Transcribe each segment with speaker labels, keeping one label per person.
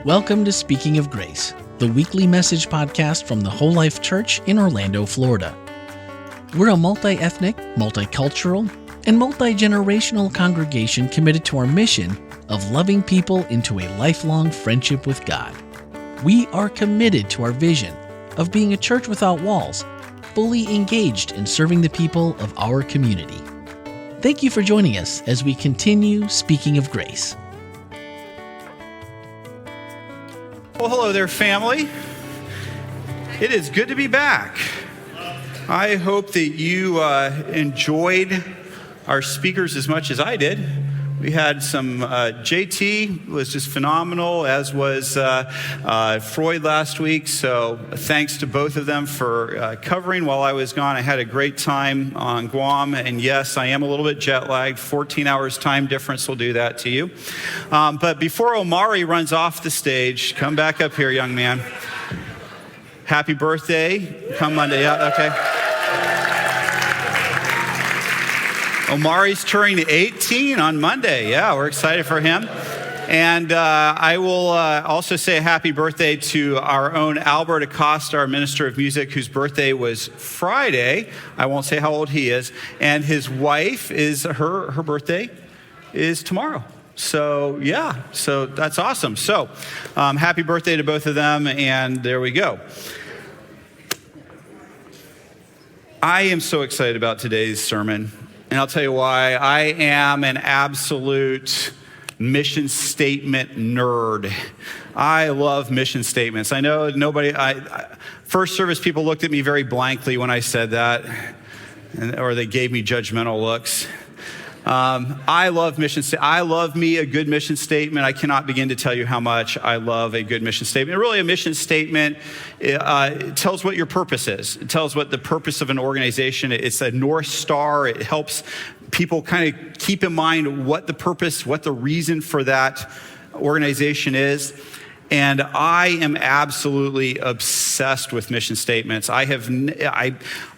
Speaker 1: Welcome to Speaking of Grace, the weekly message podcast from the Whole Life Church in Orlando, Florida. We're a multi-ethnic, multicultural, and multi-generational congregation committed to our mission of loving people into a lifelong friendship with God. We are committed to our vision of being a church without walls, fully engaged in serving the people of our community. Thank you for joining us as we continue Speaking of Grace.
Speaker 2: Well, hello there, family. It is good to be back. I hope that you enjoyed our speakers as much as I did. We had some, JT was just phenomenal, as was Freud last week. So thanks to both of them for covering while I was gone. I had a great time on Guam. And yes, I am a little bit jet lagged. 14 hours time difference will do that to you. But before Omari runs off the stage, come back up here, young man. Happy birthday. Come Monday. Yeah, okay. Omari's turning 18 on Monday. Yeah, we're excited for him. And I will also say a happy birthday to our own Albert Acosta, our minister of music, whose birthday was Friday. I won't say how old he is. And his wife is, her birthday is tomorrow. So yeah, so that's awesome. So happy birthday to both of them. And there we go. I am so excited about today's sermon. And I'll tell you why. I am an absolute mission statement nerd. I love mission statements. I know first service people looked at me very blankly when I said that, or they gave me judgmental looks. I love mission statements. I love me a good mission statement. I cannot begin to tell you how much I love a good mission statement. Really, a mission statement it tells what your purpose is. It tells what the purpose of an organization. It's a North Star. It helps people kind of keep in mind what the purpose, what the reason for that organization is. And I am absolutely obsessed with mission statements. I've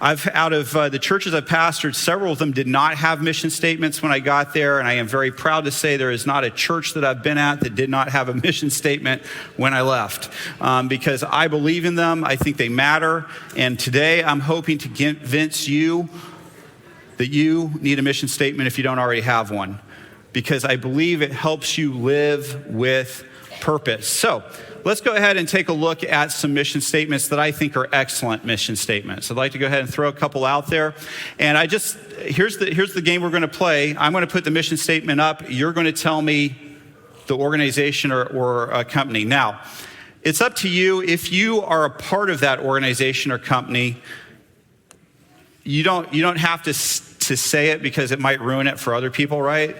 Speaker 2: out of the churches I've pastored, several of them did not have mission statements when I got there. And I am very proud to say there is not a church that I've been at that did not have a mission statement when I left. Because I believe in them. I think they matter. And today I'm hoping to convince you that you need a mission statement if you don't already have one. Because I believe it helps you live with purpose. So let's go ahead and take a look at some mission statements that I think are excellent mission statements. I'd like to go ahead and throw a couple out there. And here's the game we're going to play. I'm going to put the mission statement up. You're going to tell me the organization or a company. Now, it's up to you. If you are a part of that organization or company, you don't have to say it because it might ruin it for other people, right?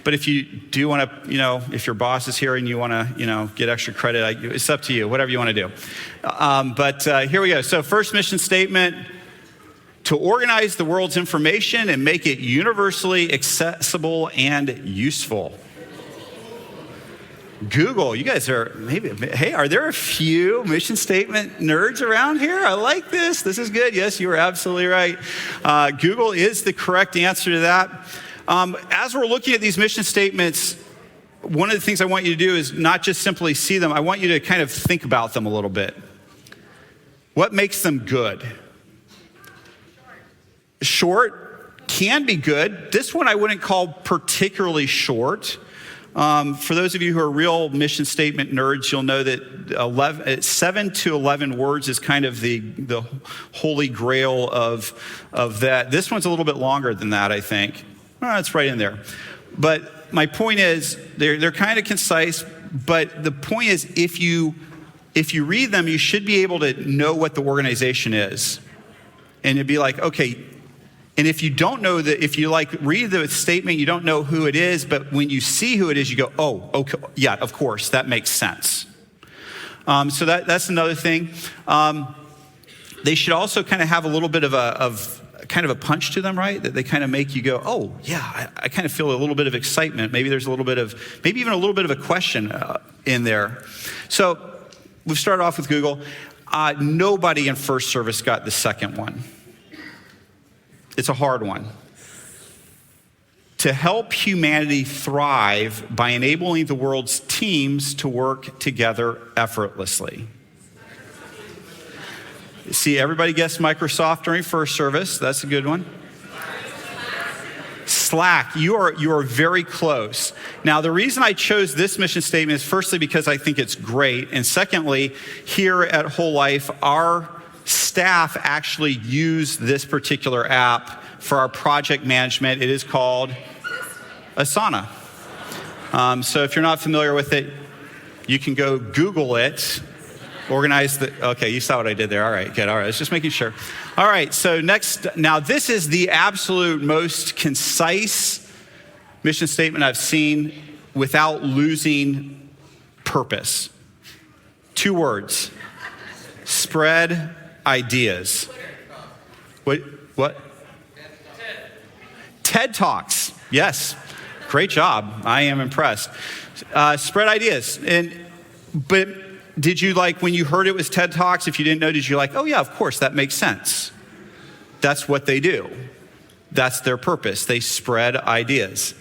Speaker 2: But if you do want to, if your boss is here and you want to, get extra credit, it's up to you, whatever you want to do. But here we go. So first mission statement, to organize the world's information and make it universally accessible and useful. Google, you guys are are there a few mission statement nerds around here? I like this. This is good. Yes, you are absolutely right. Google is the correct answer to that. As we're looking at these mission statements, one of the things I want you to do is not just simply see them. I want you to kind of think about them a little bit. What makes them good? Short can be good. This one I wouldn't call particularly short. For those of you who are real mission statement nerds, you'll know that 7 to 11 words is kind of the holy grail of that. This one's a little bit longer than that, I think. It's right in there. But my point is, they're kind of concise, but the point is, if you read them, you should be able to know what the organization is. And it'd be like, okay, and if you don't know that, if you read the statement, you don't know who it is, but when you see who it is, you go, oh, okay, yeah, of course, that makes sense. So that's another thing. They should also kind of have a little bit of a punch to them, right? That they kind of make you go, oh, yeah, I kind of feel a little bit of excitement. Maybe there's maybe even a little bit of a question in there. So we've started off with Google. Nobody in first service got the second one. It's a hard one. to help humanity thrive by enabling the world's teams to work together effortlessly. See, everybody guessed Microsoft during first service. That's a good one. Slack, you are very close. Now, the reason I chose this mission statement is firstly because I think it's great, and secondly, here at Whole Life, our staff actually use this particular app for our project management. It is called Asana. So if you're not familiar with it, you can go Google it. Okay, you saw what I did there. All right, good. All right, I was just making sure. All right, so next, now this is the absolute most concise mission statement I've seen without losing purpose. 2 words: spread ideas. What? TED Talks. Yes, great job. I am impressed. Spread ideas. But did you, like, when you heard it was TED Talks, if you didn't know, did you like, oh yeah, of course, that makes sense. That's what they do. That's their purpose. They spread ideas.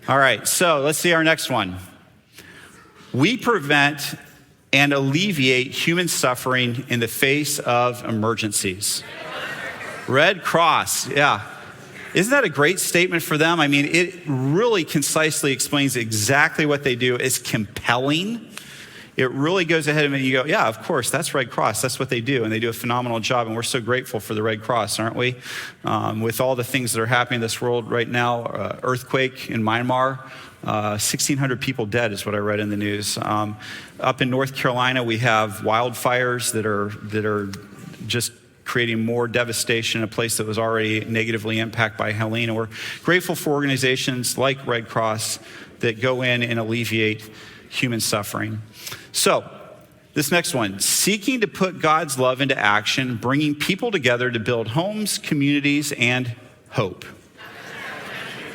Speaker 2: All right, so let's see our next one. We prevent and alleviate human suffering in the face of emergencies. Red Cross, yeah. Isn't that a great statement for them? I mean, it really concisely explains exactly what they do. It's compelling. It really goes ahead and you go, yeah, of course, that's Red Cross. That's what they do, and they do a phenomenal job, and we're so grateful for the Red Cross, aren't we? With all the things that are happening in this world right now, earthquake in Myanmar, 1,600 people dead is what I read in the news. Up in North Carolina, we have wildfires that are just creating more devastation in a place that was already negatively impacted by Helene. And we're grateful for organizations like Red Cross that go in and alleviate human suffering. So, this next one, seeking to put God's love into action, bringing people together to build homes, communities, and hope.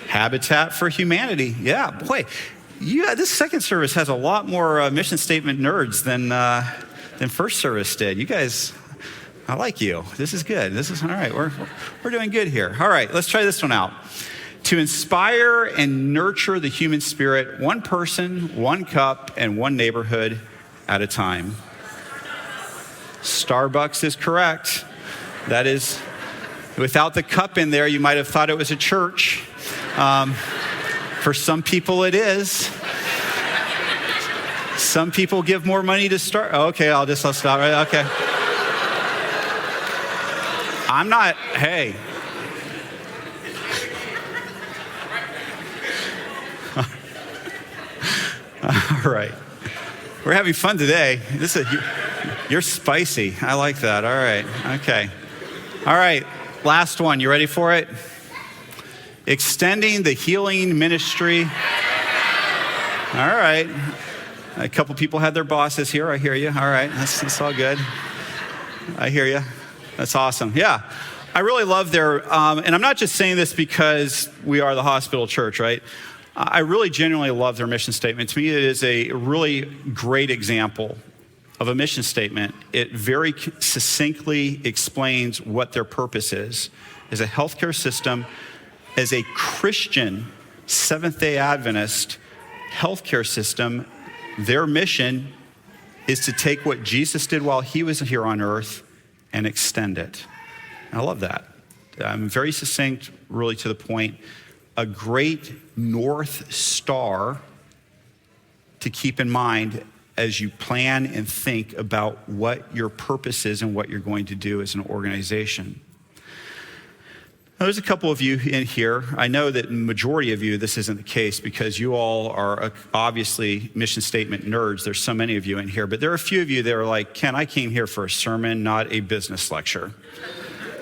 Speaker 2: Habitat for Humanity. Yeah, boy, this second service has a lot more mission statement nerds than first service did. You guys, I like you. This is good. This is all right. We're doing good here. All right, let's try this one out. To inspire and nurture the human spirit, one person, one cup, and one neighborhood at a time. Starbucks is correct. That is, without the cup in there, you might have thought it was a church. For some people, it is. Some people give more money to start. Okay, I'll stop right. Okay. I'm not, hey. All right. We're having fun today. You're spicy. I like that. All right. Okay. All right. Last one. You ready for it? Extending the healing ministry. All right. A couple people had their bosses here. I hear you. All right. That's all good. I hear you. That's awesome. Yeah. I really love their, and I'm not just saying this because we are the hospital church, right? I really genuinely love their mission statement. To me, it is a really great example of a mission statement. It very succinctly explains what their purpose is. As a healthcare system, as a Christian Seventh-day Adventist healthcare system, their mission is to take what Jesus did while he was here on earth and extend it. And I love that. Very succinct, really to the point. A great North Star to keep in mind as you plan and think about what your purpose is and what you're going to do as an organization. Now, there's a couple of you in here. I know that the majority of you, this isn't the case because you all are obviously mission statement nerds. There's so many of you in here, but there are a few of you that are like, Ken, I came here for a sermon, not a business lecture.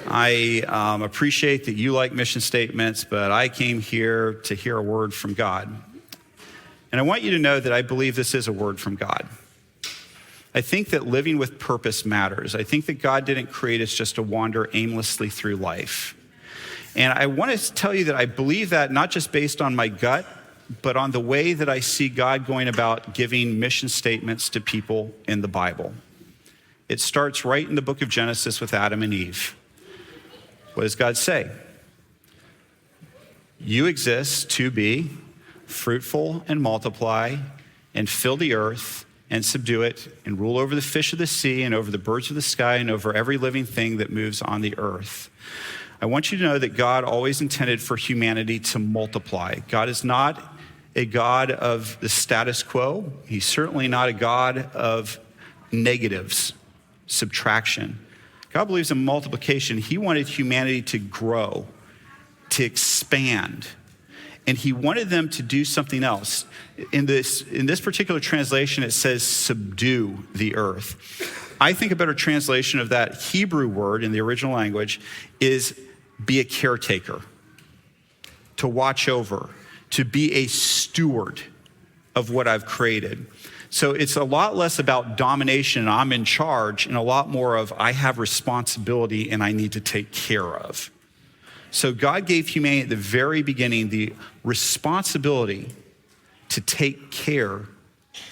Speaker 2: I appreciate that you like mission statements, but I came here to hear a word from God. And I want you to know that I believe this is a word from God. I think that living with purpose matters. I think that God didn't create us just to wander aimlessly through life. And I want to tell you that I believe that not just based on my gut, but on the way that I see God going about giving mission statements to people in the Bible. It starts right in the book of Genesis with Adam and Eve. What does God say? You exist to be fruitful and multiply and fill the earth and subdue it and rule over the fish of the sea and over the birds of the sky and over every living thing that moves on the earth. I want you to know that God always intended for humanity to multiply. God is not a God of the status quo. He's certainly not a God of negatives, subtraction. God believes in multiplication. He wanted humanity to grow, to expand, and he wanted them to do something else. In this particular translation, it says subdue the earth. I think a better translation of that Hebrew word in the original language is be a caretaker, to watch over, to be a steward of what I've created. So it's a lot less about domination and I'm in charge, and a lot more of I have responsibility and I need to take care of. So God gave humanity at the very beginning the responsibility to take care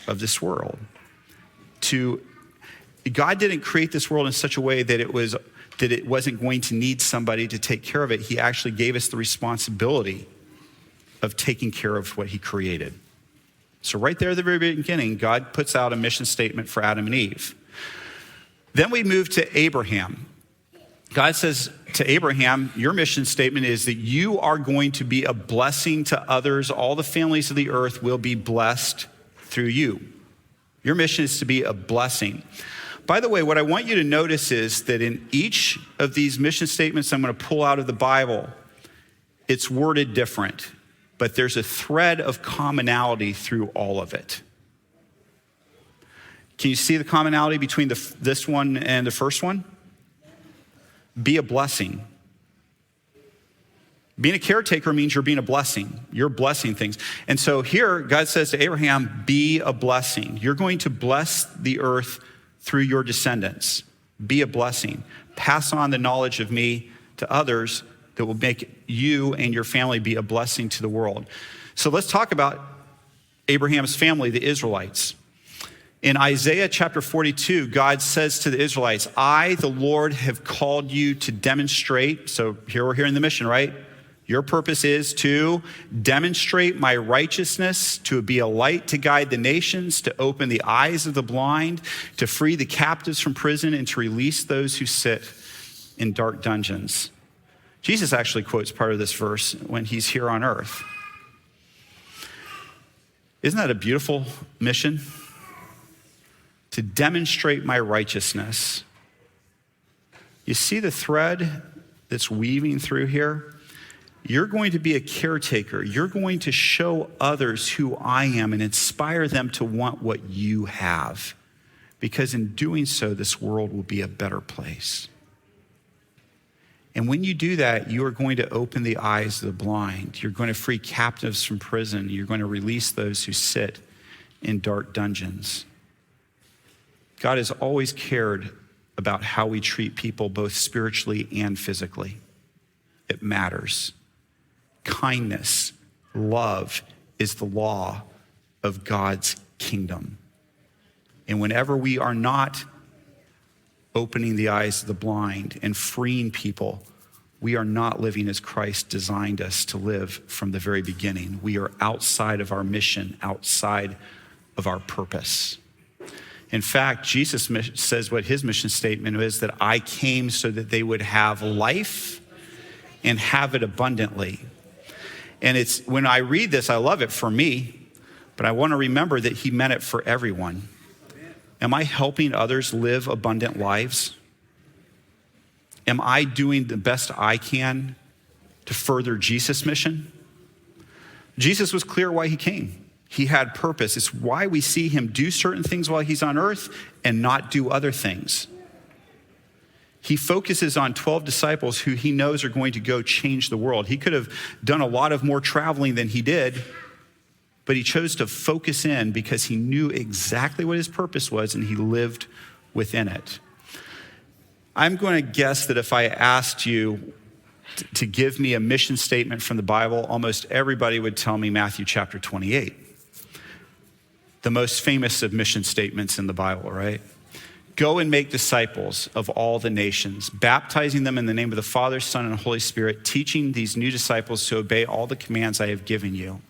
Speaker 2: of this world. God didn't create this world in such a way that it wasn't going to need somebody to take care of it. He actually gave us the responsibility of taking care of what he created. So right there at the very beginning, God puts out a mission statement for Adam and Eve. Then we move to Abraham. God says to Abraham, your mission statement is that you are going to be a blessing to others. All the families of the earth will be blessed through you. Your mission is to be a blessing. By the way, what I want you to notice is that in each of these mission statements I'm going to pull out of the Bible, it's worded different, but there's a thread of commonality through all of it. Can you see the commonality between this one and the first one? Be a blessing. Being a caretaker means you're being a blessing. You're blessing things. And so here, God says to Abraham, be a blessing. You're going to bless the earth through your descendants. Be a blessing. Pass on the knowledge of me to others that will make you and your family be a blessing to the world. So let's talk about Abraham's family, the Israelites. In Isaiah chapter 42, God says to the Israelites, I, the Lord, have called you to demonstrate. So here we're hearing the mission, right? Your purpose is to demonstrate my righteousness, to be a light to guide the nations, to open the eyes of the blind, to free the captives from prison, and to release those who sit in dark dungeons. Jesus actually quotes part of this verse when he's here on earth. Isn't that a beautiful mission? To demonstrate my righteousness. You see the thread that's weaving through here? You're going to be a caretaker. You're going to show others who I am and inspire them to want what you have. Because in doing so, this world will be a better place. And when you do that, you are going to open the eyes of the blind. You're going to free captives from prison. You're going to release those who sit in dark dungeons. God has always cared about how we treat people, both spiritually and physically. It matters. Kindness, love is the law of God's kingdom. And whenever we are not opening the eyes of the blind and freeing people, we are not living as Christ designed us to live from the very beginning. We are outside of our mission, outside of our purpose. In fact, Jesus says what his mission statement is, that I came so that they would have life and have it abundantly. And it's when I read this, I love it for me, but I want to remember that he meant it for everyone. Am I helping others live abundant lives? Am I doing the best I can to further Jesus' mission? Jesus was clear why he came. He had purpose. It's why we see him do certain things while he's on earth and not do other things. He focuses on 12 disciples who he knows are going to go change the world. He could have done a lot of more traveling than he did, but he chose to focus in because he knew exactly what his purpose was and he lived within it. I'm going to guess that if I asked you to give me a mission statement from the Bible, almost everybody would tell me Matthew chapter 28. The most famous of mission statements in the Bible, right? Go and make disciples of all the nations, baptizing them in the name of the Father, Son, and Holy Spirit, teaching these new disciples to obey all the commands I have given you.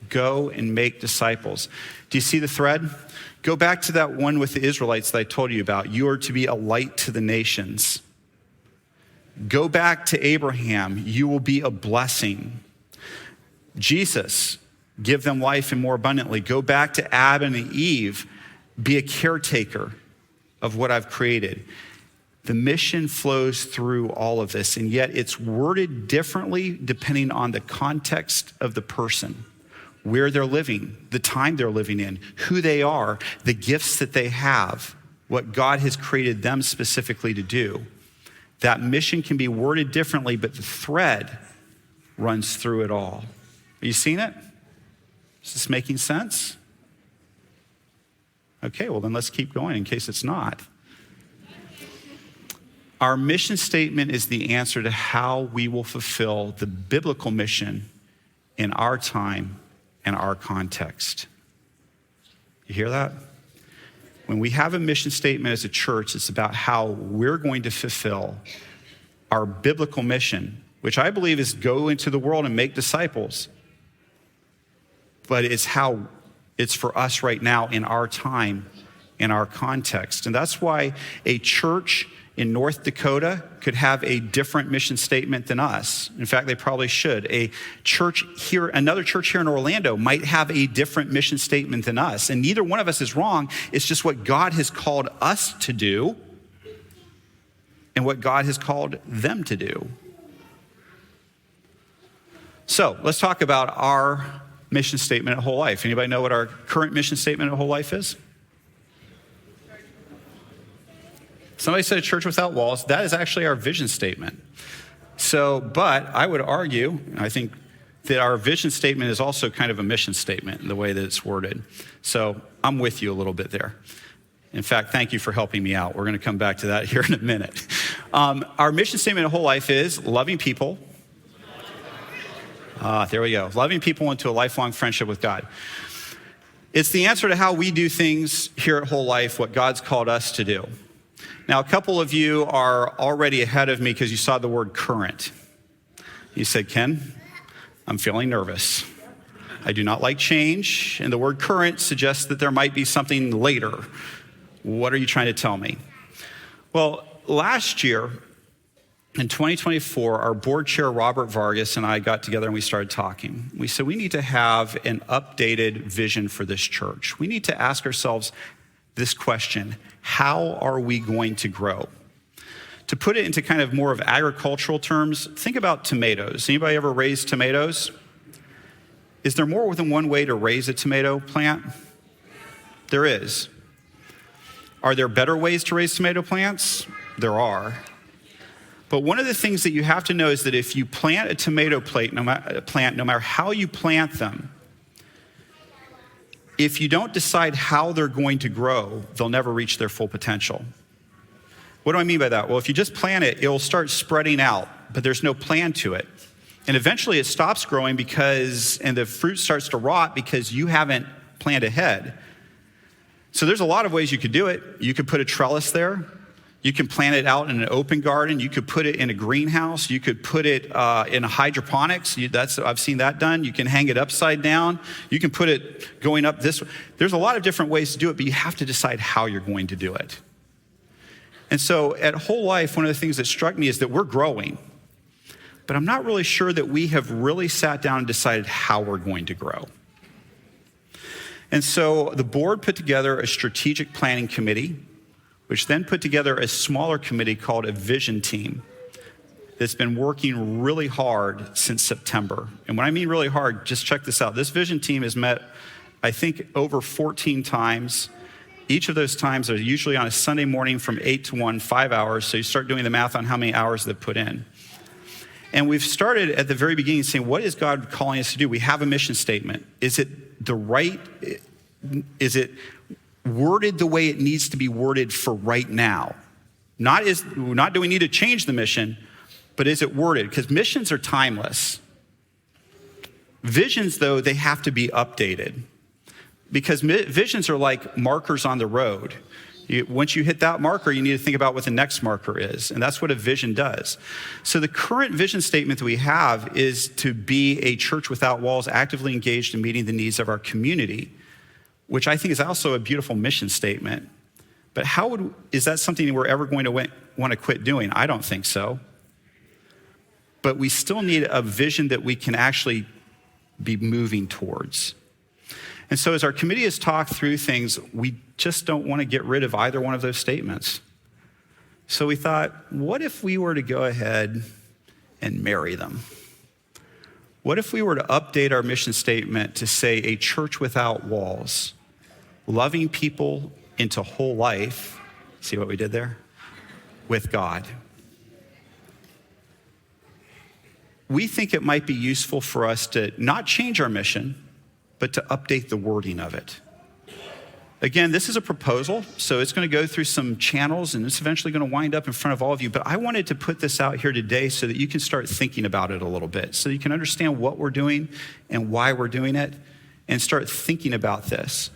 Speaker 2: Go and make disciples. Do you see the thread? Go back to that one with the Israelites that I told you about. You are to be a light to the nations. Go back to Abraham. You will be a blessing. Jesus, give them life and more abundantly. Go back to Adam and Eve. Be a caretaker of what I've created. The mission flows through all of this, and yet it's worded differently depending on the context of the person, where they're living, the time they're living in, who they are, the gifts that they have, what God has created them specifically to do. That mission can be worded differently, but the thread runs through it all. Are you seeing it? Is this making sense? Okay, well then let's keep going in case it's not. Our mission statement is the answer to how we will fulfill the biblical mission in our time and our context. You hear that? When we have a mission statement as a church, it's about how we're going to fulfill our biblical mission, which I believe is go into the world and make disciples. But it's how it's for us right now in our time, in our context. And that's why a church in North Dakota could have a different mission statement than us. In fact, they probably should. A church here, another church here in Orlando might have a different mission statement than us. And neither one of us is wrong. It's just what God has called us to do and what God has called them to do. So let's talk about our mission statement at Whole Life. Anybody know what our current mission statement at Whole Life is? Somebody said a church without walls. That is actually our vision statement. So, but I would argue, I think that our vision statement is also kind of a mission statement in the way that it's worded. So I'm with you a little bit there. In fact, thank you for helping me out. We're going to come back to that here in a minute. Our mission statement at Whole Life is loving people. There we go. Loving people into a lifelong friendship with God. It's the answer to how we do things here at Whole Life, what God's called us to do. Now, a couple of you are already ahead of me because you saw the word current. You said, Ken, I'm feeling nervous. I do not like change, and the word current suggests that there might be something later. What are you trying to tell me? Well, last year, in 2024, our board chair, Robert Vargas, and I got together and we started talking. We said, we need to have an updated vision for this church. We need to ask ourselves this question: how are we going to grow? To put it into kind of more of agricultural terms, think about tomatoes. Anybody ever raise tomatoes? Is there more than one way to raise a tomato plant? There is. Are there better ways to raise tomato plants? There are. But one of the things that you have to know is that if you plant a tomato plant, no matter how you plant them, if you don't decide how they're going to grow, they'll never reach their full potential. What do I mean by that? Well, if you just plant it, it'll start spreading out, but there's no plan to it. And eventually it stops growing and the fruit starts to rot because you haven't planned ahead. So there's a lot of ways you could do it. You could put a trellis there. You can plant it out in an open garden. You could put it in a greenhouse. You could put it in a hydroponics. I've seen that done. You can hang it upside down. You can put it going up this way. There's a lot of different ways to do it, but you have to decide how you're going to do it. And so at Whole Life, one of the things that struck me is that we're growing, but I'm not really sure that we have really sat down and decided how we're going to grow. And so the board put together a strategic planning committee, which then put together a smaller committee called a vision team that's been working really hard since September. And when I mean really hard, just check this out. This vision team has met, I think, over 14 times. Each of those times are usually on a Sunday morning from 8 to 1, 5 hours. So you start doing the math on how many hours they've put in. And we've started at the very beginning saying, what is God calling us to do? We have a mission statement. Is it worded the way it needs to be worded for right now? Not do we need to change the mission, but is it worded? Because missions are timeless. Visions, though, they have to be updated. Because visions are like markers on the road. Once you hit that marker, you need to think about what the next marker is. And that's what a vision does. So the current vision statement that we have is to be a church without walls, actively engaged in meeting the needs of our community, which I think is also a beautiful mission statement. But is that something we're ever going to want to quit doing? I don't think so. But we still need a vision that we can actually be moving towards. And so as our committee has talked through things, we just don't want to get rid of either one of those statements. So we thought, what if we were to go ahead and marry them? What if we were to update our mission statement to say a church without walls, loving people into whole life, see what we did there? With God. We think it might be useful for us to not change our mission, but to update the wording of it. Again, this is a proposal, so it's going to go through some channels, and it's eventually going to wind up in front of all of you. But I wanted to put this out here today so that you can start thinking about it a little bit, so you can understand what we're doing and why we're doing it, and start thinking about this.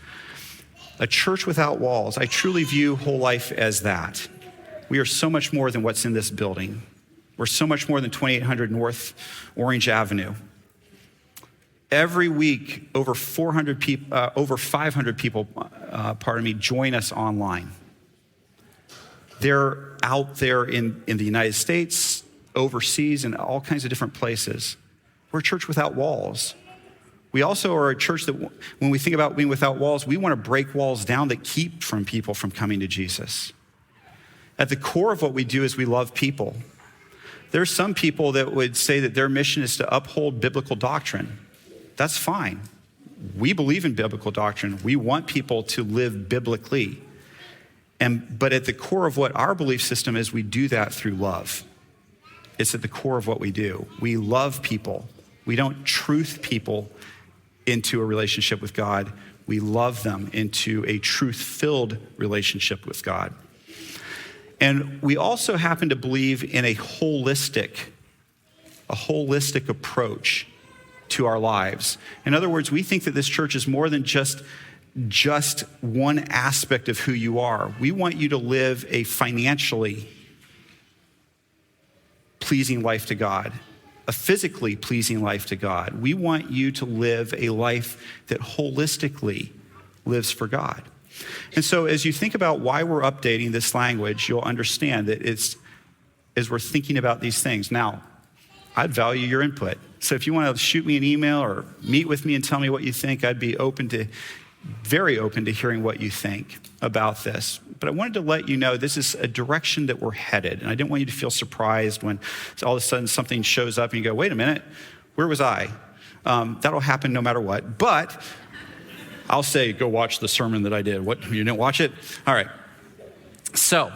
Speaker 2: A church without walls, I truly view whole life as that. We are so much more than what's in this building. We're so much more than 2800 North Orange Avenue. Every week, over 500 people, join us online. They're out there in the United States, overseas, and all kinds of different places. We're a church without walls. We also are a church that, when we think about being without walls, we want to break walls down that keep from people from coming to Jesus. At the core of what we do is we love people. There's some people that would say that their mission is to uphold biblical doctrine. That's fine. We believe in biblical doctrine. We want people to live biblically. But at the core of what our belief system is, we do that through love. It's at the core of what we do. We love people. We don't truth people into a relationship with God. We love them into a truth-filled relationship with God. And we also happen to believe in a holistic approach to our lives. In other words, we think that this church is more than just one aspect of who you are. We want you to live a financially pleasing life to God, a physically pleasing life to God. We want you to live a life that holistically lives for God. And so as you think about why we're updating this language, you'll understand that it's as we're thinking about these things. Now, I'd value your input. So if you want to shoot me an email or meet with me and tell me what you think, I'd be very open to hearing what you think about this. But I wanted to let you know this is a direction that we're headed. And I didn't want you to feel surprised when all of a sudden something shows up and you go, wait a minute, where was I? That'll happen no matter what. But I'll say, go watch the sermon that I did. What, you didn't watch it? All right. So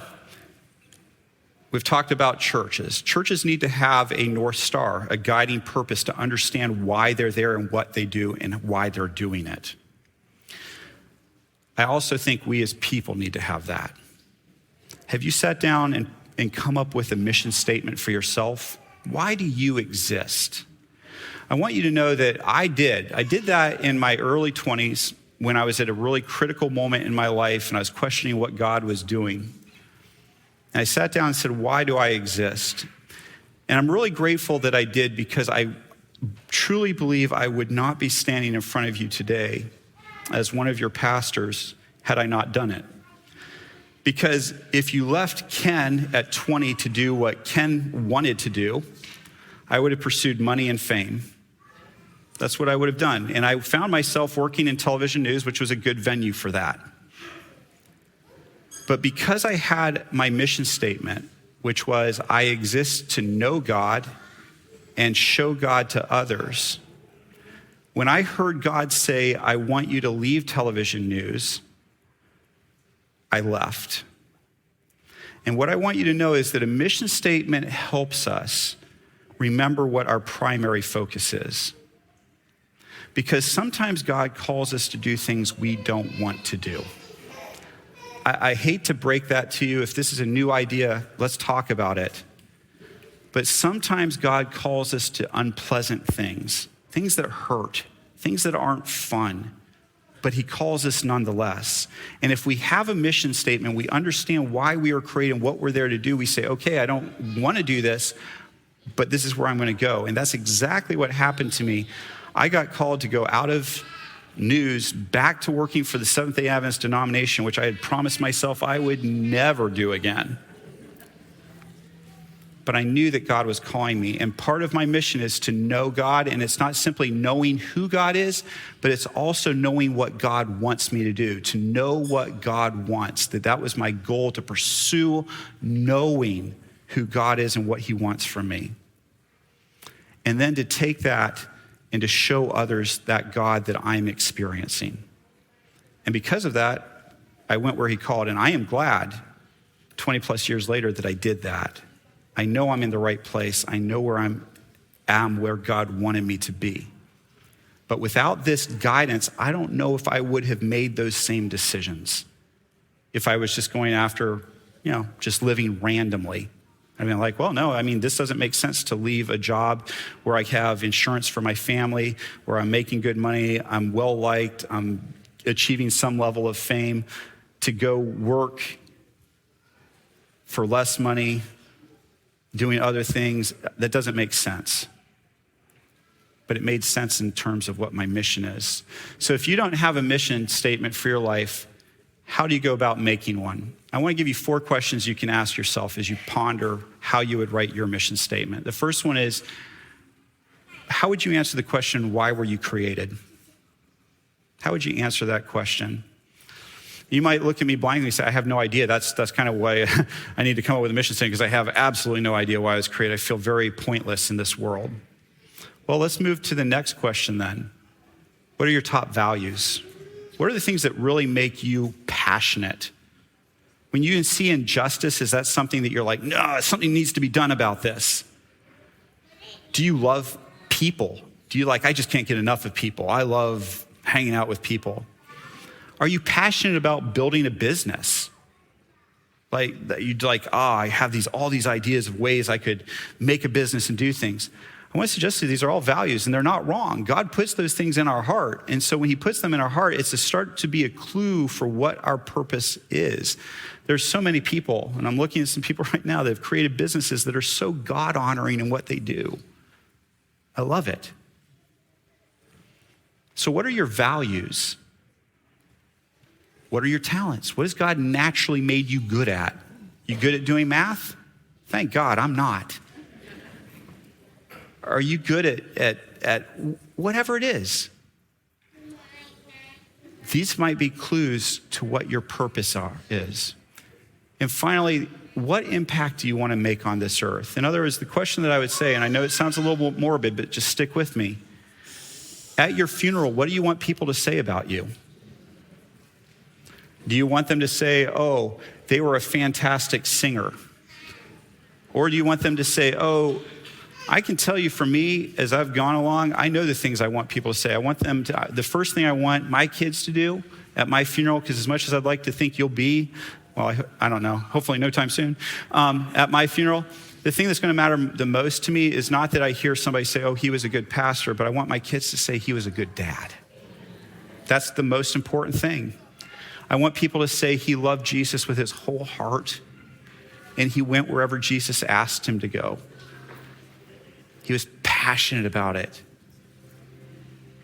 Speaker 2: we've talked about churches. Churches need to have a North Star, a guiding purpose to understand why they're there and what they do and why they're doing it. I also think we as people need to have that. Have you sat down and come up with a mission statement for yourself? Why do you exist? I want you to know that I did that in my early 20s when I was at a really critical moment in my life and I was questioning what God was doing. And I sat down and said, why do I exist? And I'm really grateful that I did, because I truly believe I would not be standing in front of you today as one of your pastors had I not done it. Because if you left Ken at 20 to do what Ken wanted to do, I would have pursued money and fame. That's what I would have done. And I found myself working in television news, which was a good venue for that. But because I had my mission statement, which was I exist to know God and show God to others, when I heard God say, I want you to leave television news, I left. And what I want you to know is that a mission statement helps us remember what our primary focus is. Because sometimes God calls us to do things we don't want to do. I hate to break that to you. If this is a new idea, let's talk about it. But sometimes God calls us to unpleasant things that hurt, things that aren't fun, but he calls us nonetheless. And if we have a mission statement, we understand why we are created and what we're there to do, we say, okay, I don't want to do this, but this is where I'm going to go. And that's exactly what happened to me. I got called to go out of news back to working for the Seventh-day Adventist denomination, which I had promised myself I would never do again. But I knew that God was calling me. And part of my mission is to know God. And it's not simply knowing who God is, but it's also knowing what God wants me to do, to know what God wants. That was my goal, to pursue knowing who God is and what he wants from me. And then to take that and to show others that God that I'm experiencing. And because of that, I went where he called. And I am glad 20 plus years later that I did that. I know I'm in the right place. I know where I am where God wanted me to be. But without this guidance, I don't know if I would have made those same decisions. If I was just going after, just living randomly. I mean, like, well, no, this doesn't make sense to leave a job where I have insurance for my family, where I'm making good money, I'm well-liked, I'm achieving some level of fame, to go work for less money, doing other things. That doesn't make sense. But it made sense in terms of what my mission is. So if you don't have a mission statement for your life, how do you go about making one? I want to give you 4 questions you can ask yourself as you ponder how you would write your mission statement. The first one is, how would you answer the question, why were you created? How would you answer that question? You might look at me blindly and say, I have no idea. That's kind of why I need to come up with a mission statement, because I have absolutely no idea why I was created. I feel very pointless in this world. Well, let's move to the next question then. What are your top values? What are the things that really make you passionate? When you see injustice, is that something that you're like, no, something needs to be done about this? Do you love people? Do you I just can't get enough of people. I love hanging out with people. Are you passionate about building a business? I have all these ideas of ways I could make a business and do things. I want to suggest to you, these are all values and they're not wrong. God puts those things in our heart. And so when he puts them in our heart, it's to start to be a clue for what our purpose is. There's so many people, and I'm looking at some people right now that have created businesses that are so God-honoring in what they do. I love it. So what are your values? What are your talents? What has God naturally made you good at? You good at doing math? Thank God, I'm not. Are you good at whatever it is? These might be clues to what your purpose is. And finally, what impact do you want to make on this earth? In other words, the question that I would say, and I know it sounds a little bit morbid, but just stick with me. At your funeral, what do you want people to say about you? Do you want them to say, oh, they were a fantastic singer? Or do you want them to say, oh, I can tell you for me, as I've gone along, I know the things I want people to say. I want them to, the first thing I want my kids to do at my funeral, because as much as I'd like to think you'll be, well, I don't know, hopefully no time soon, at my funeral, the thing that's going to matter the most to me is not that I hear somebody say, oh, he was a good pastor, but I want my kids to say he was a good dad. That's the most important thing. I want people to say he loved Jesus with his whole heart, and he went wherever Jesus asked him to go. He was passionate about it.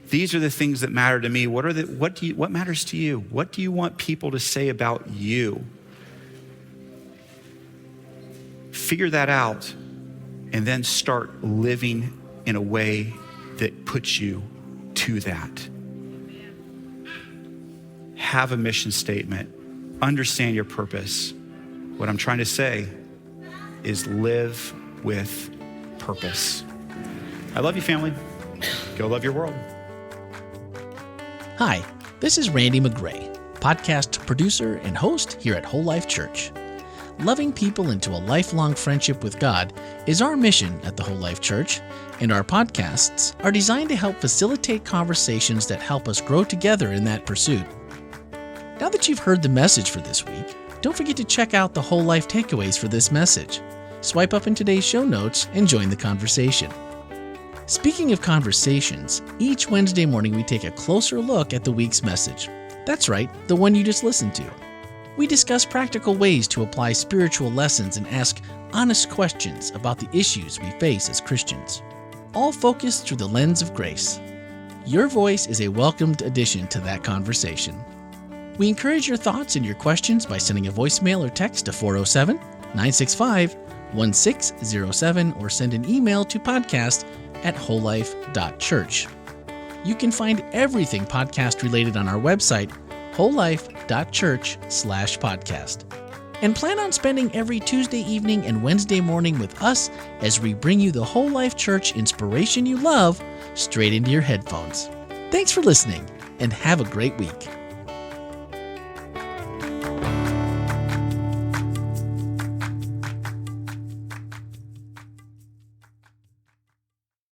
Speaker 2: These are the things that matter to me. What matters to you? What do you want people to say about you? Figure that out and then start living in a way that puts you to that. Have a mission statement. Understand your purpose. What I'm trying to say is live with purpose. I love you, family. Go love your world.
Speaker 1: Hi, this is Randy McGray, podcast producer and host here at Whole Life Church. Loving people into a lifelong friendship with God is our mission at the Whole Life Church, and our podcasts are designed to help facilitate conversations that help us grow together in that pursuit. Now that you've heard the message for this week, don't forget to check out the Whole Life takeaways for this message. Swipe up in today's show notes and join the conversation. Speaking of conversations, each Wednesday morning we take a closer look at the week's message. That's right, the one you just listened to. We discuss practical ways to apply spiritual lessons and ask honest questions about the issues we face as Christians, all focused through the lens of grace. Your voice is a welcomed addition to that conversation. We encourage your thoughts and your questions by sending a voicemail or text to 407-965-1607 or send an email to podcast@wholelife.church. You can find everything podcast related on our website, wholelife.church/podcast. And plan on spending every Tuesday evening and Wednesday morning with us as we bring you the Whole Life Church inspiration you love straight into your headphones. Thanks for listening and have a great week.